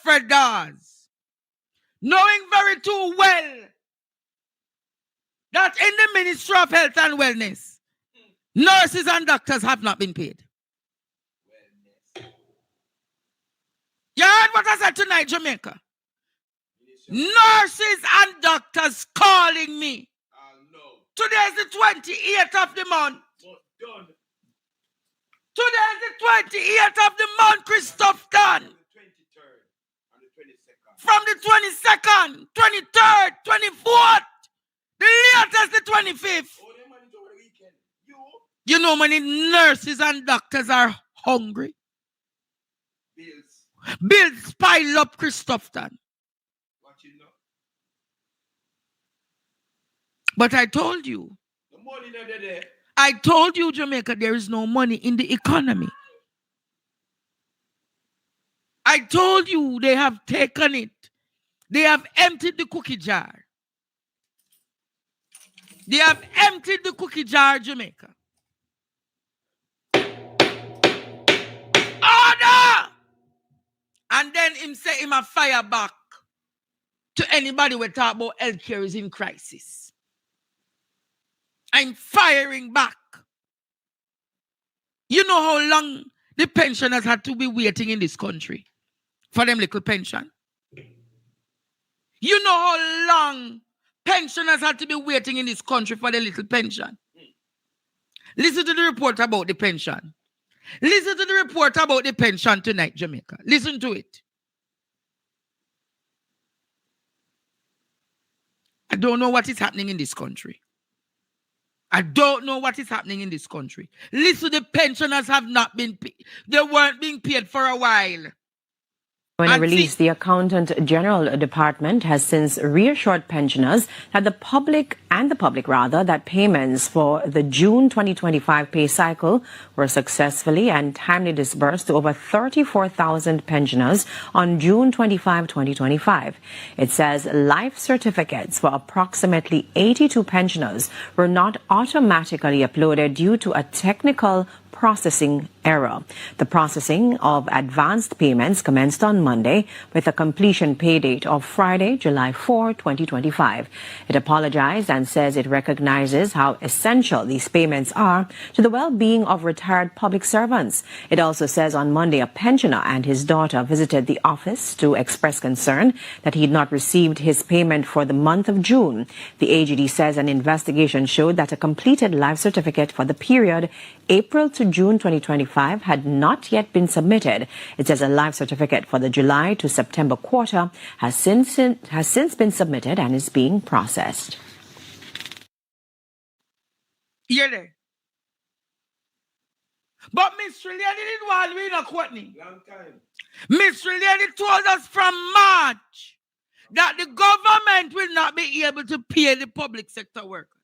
spreaders, knowing very too well that in the Ministry of Health and Wellness, nurses and doctors have not been paid. You heard what I said tonight, Jamaica? Nurses and doctors calling me. Today is the 28th of the month. Today is the 28th of the month, Tufton. From the 22nd, 23rd, 24th, the latest the 25th. You know many nurses and doctors are hungry. Bills pile up, Tufton. But I told you, Jamaica, there is no money in the economy. I told you they have taken it. They have emptied the cookie jar. They have emptied the cookie jar, Jamaica. Order! And then him say him a fire back to anybody who talk about healthcare is in crisis. I'm firing back. You know how long the pensioners had to be waiting in this country for them little pension? You know how long pensioners had to be waiting in this country for their little pension? Listen to the report about the pension. Listen to the report about the pension tonight, Jamaica. Listen to it. I don't know what is happening in this country. I don't know what is happening in this country. Listen, the pensioners have not been paid. They weren't being paid for a while. When released, the Accountant General Department has since reassured pensioners that the public that payments for the June 2025 pay cycle were successfully and timely disbursed to over 34,000 pensioners on June 25, 2025. It says life certificates for approximately 82 pensioners were not automatically uploaded due to a technical processing error. The processing of advanced payments commenced on Monday with a completion pay date of Friday, July 4, 2025. It apologized and says it recognizes how essential these payments are to the well-being of retired public servants. It also says on Monday a pensioner and his daughter visited the office to express concern that he had not received his payment for the month of June. The AGD says an investigation showed that a completed life certificate for the period April to June 2025 had not yet been submitted. It says a life certificate for the July to September quarter has since been submitted and is being processed. Hear there. But Mr. Lady didn't want me to quote me. Long time. Mr. Lady told us from March that the government will not be able to pay the public sector workers.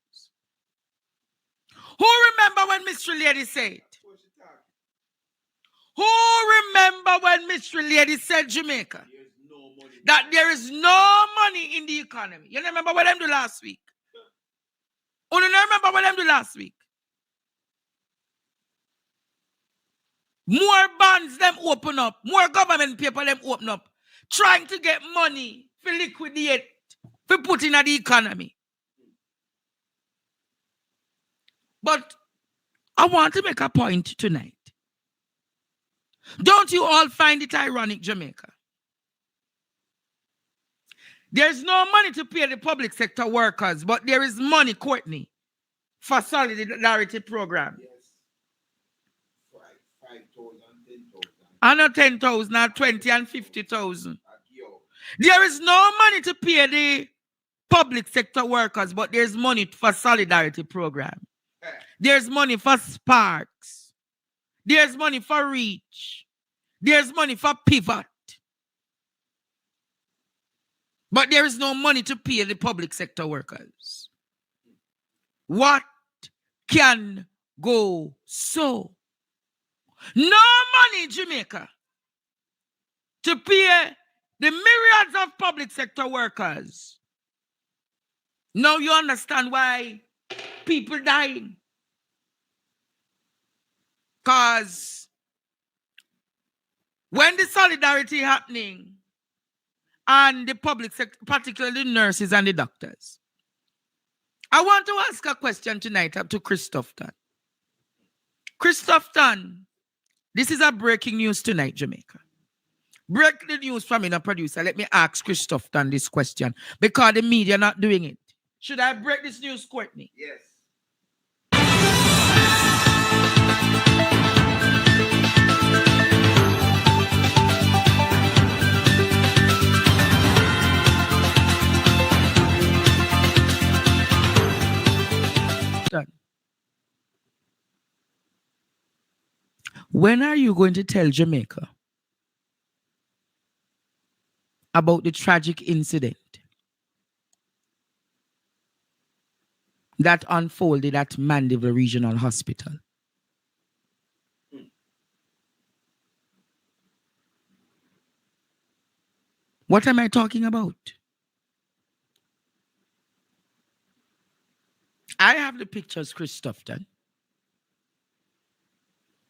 Who remember when Mr. Lady said? Who remember when Mr. Lady said, Jamaica, that there is no money in the economy? You remember what them do last week? You remember what them do last week? More bonds them open up. More government paper them open up. Trying to get money for liquidate, for put in the economy. But I want to make a point tonight. Don't you all find it ironic, Jamaica? There's no money to pay the public sector workers, but there is money, Courtney, for solidarity program. Yes. 5,000, 10,000. And not 10,000, not 20 and 50,000. There is no money to pay the public sector workers, but there's money for solidarity program. There's money for Sparks. There's money for Reach. There's money for Pivot. But there is no money to pay the public sector workers. What can go so? No money in Jamaica to pay the myriads of public sector workers. Now you understand why people dying. Because when the solidarity happening, and the public sector, particularly the nurses and the doctors. I want to ask a question tonight up to Chris Tufton. Chris Tufton, this is a breaking news tonight, Jamaica. Break the news from a producer. Let me ask Chris Tufton this question because the media not doing it. Should I break this news, Courtney? Yes. When are you going to tell Jamaica about the tragic incident that unfolded at Mandeville Regional Hospital? What am I talking about? I have the pictures, Chris Tufton.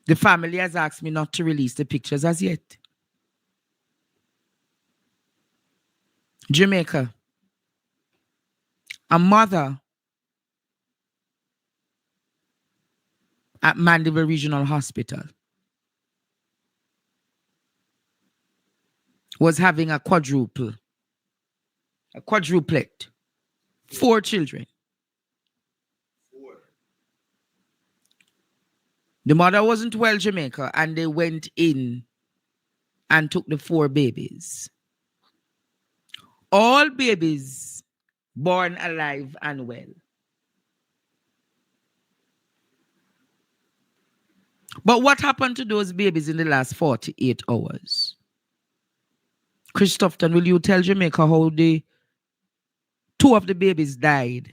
The family has asked me not to release the pictures as yet. Jamaica, a mother at Mandeville Regional Hospital was having a quadruplet, 4 children. The mother wasn't well, Jamaica, and they went in and took the 4 babies. All babies born alive and well. But what happened to those babies in the last 48 hours? Chris Tufton, will you tell Jamaica how the 2 of the babies died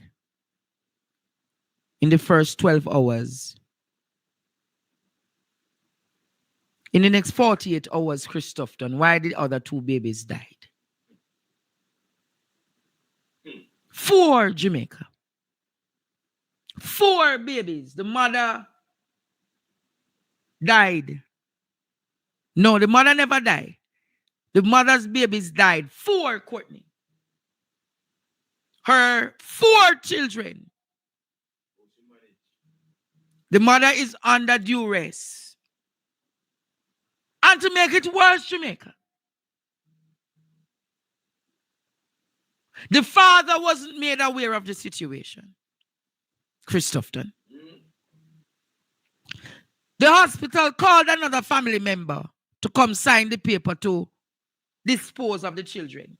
in the first 12 hours? In the next 48 hours, Chris Tufton, why did other 2 babies died? 4, Jamaica. 4 babies. The mother died. No, the mother never died. The mother's babies died. 4, Courtney. Her 4 children. The mother is under duress. And to make it worse, Jamaica, the father wasn't made aware of the situation. Chris Tufton. The hospital called another family member to come sign the paper to dispose of the children.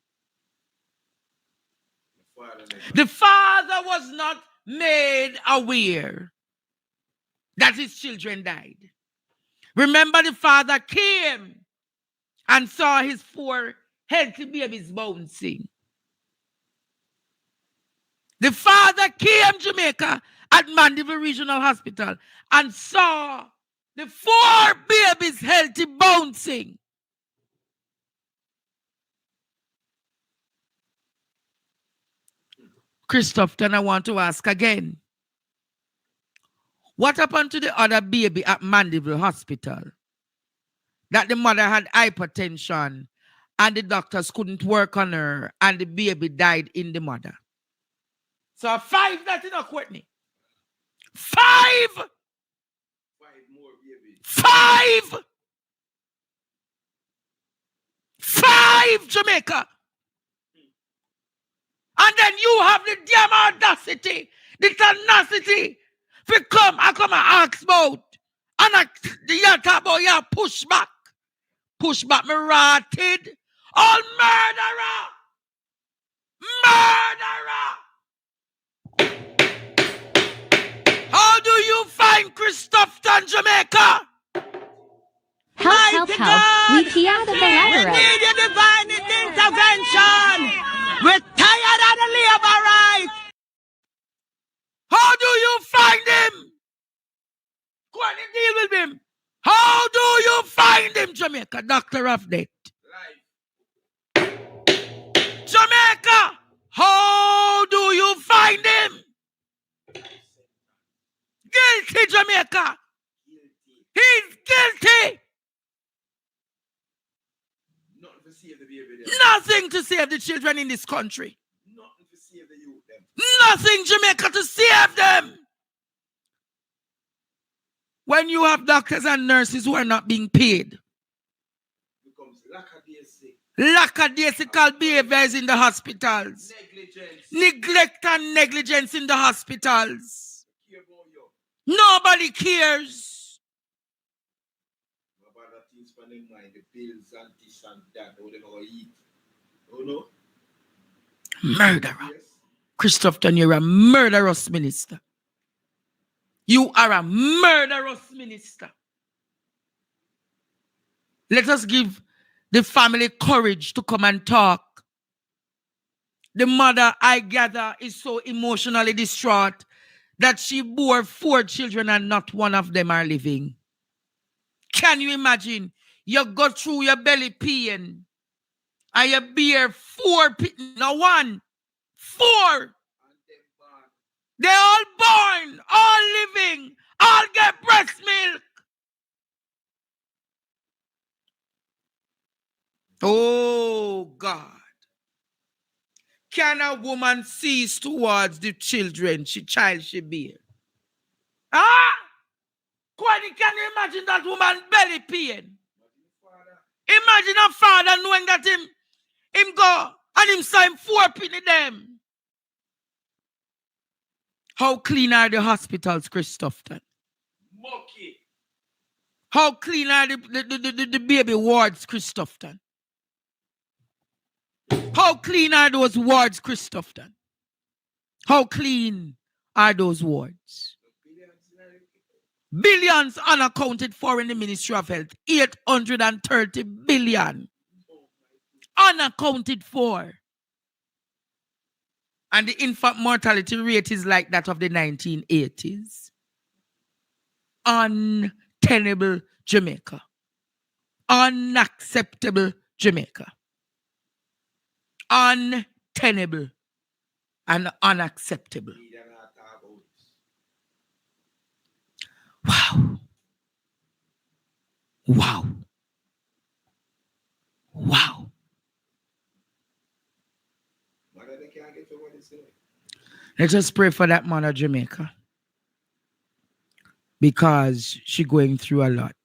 The father was not made aware that his children died. Remember, the father came and saw his 4 healthy babies bouncing. The father came, Jamaica, at Mandeville Regional Hospital and saw the 4 babies healthy bouncing. Chris Tufton, I want to ask again. What happened to the other baby at Mandeville Hospital? That the mother had hypertension and the doctors couldn't work on her and the baby died in the mother. So 5 that in a Courtney. 5! 5 more babies. 5! 5, Jamaica! And then you have the damn audacity, the tenacity, to come and ask about. And you talk about your pushback. Pushback, me rotted. All murderer! Murderer! How do you find Chris Tufton, Jamaica? Help, we can't We elaborate. need a divine intervention. We're tired of the labor right. How do you find him? Go on and deal with him. How do you find him, Jamaica? Doctor of Death. Jamaica, how do you find him? Guilty, Jamaica. He's guilty. save the baby them. Nothing to save the children in this country. Nothing to save the youth them. Nothing, Jamaica, to save them. When you have doctors and nurses who are not being paid, Becomes lackadaisy. lackadaisical behaviors in the hospitals, Negligence. neglect and negligence in the hospitals. Care about you. Nobody cares. About the things for them mind, the bills and this and that, how they gonna eat. You know? Murderer. Yes. Tufton, you're a murderous minister. You are a murderous minister. Let us give the family courage to come and talk. The mother, I gather, is so emotionally distraught that she bore 4 children and not one of them are living. Can you imagine? You go through your belly pain and you bear 4, no 1, 4. They're all born, all living, all get breast milk. Oh God. Can a woman cease towards the children child she bear? Ah! Kwani, can you imagine that woman belly pain? Imagine a father knowing that him go and him saw him 4 penny them. How clean are the hospitals, Tufton? Mucky. How clean are the baby wards, Tufton? How clean are those wards, Tufton? How clean are those wards? Billions unaccounted for in the Ministry of Health. 830 billion. Unaccounted for. And the infant mortality rate is like that of the 1980s. Untenable Jamaica. Unacceptable Jamaica. Untenable and unacceptable. Wow. Wow. Wow. Let's just pray for that mother, Jamaica. Because she's going through a lot.